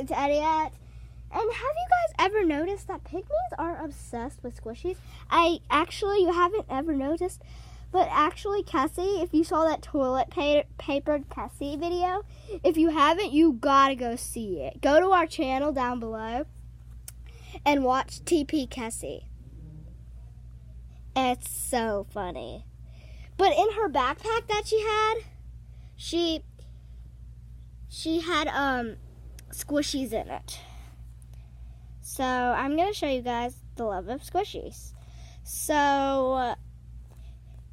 Teddy at. And have you guys ever noticed that pygmies are obsessed with squishies? You haven't ever noticed, but actually, Cassie, if you saw that toilet papered Cassie video, if you haven't, you gotta go see it. Go to our channel down below and watch TP Cassie. It's so funny. But in her backpack that she had squishies in it. So I'm gonna show you guys the love of squishies. So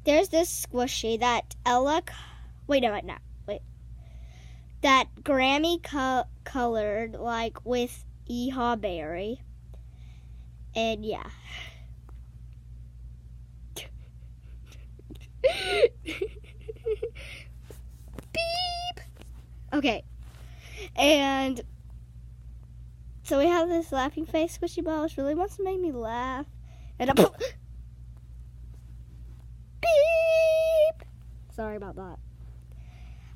there's this squishy that that Grammy colored like with Ehaw Berry, and yeah. Beep. Okay, and so we have this laughing face squishy ball, which really wants to make me laugh, and beep. Sorry about that.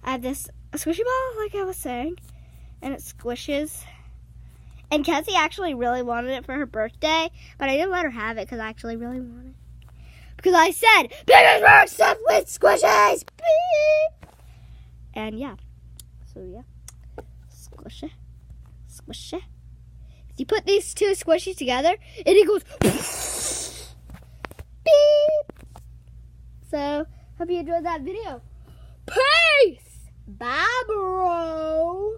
I have this squishy ball, like I was saying, and it squishes. And Cassie actually really wanted it for her birthday, but I didn't let her have it because I actually really wanted it. Because I said, biggest work stuff with squishies! Beep! And yeah. So yeah. Squish it. Squish it. You put these two squishies together, and it goes beep! So, hope you enjoyed that video. Peace! Bye, bro!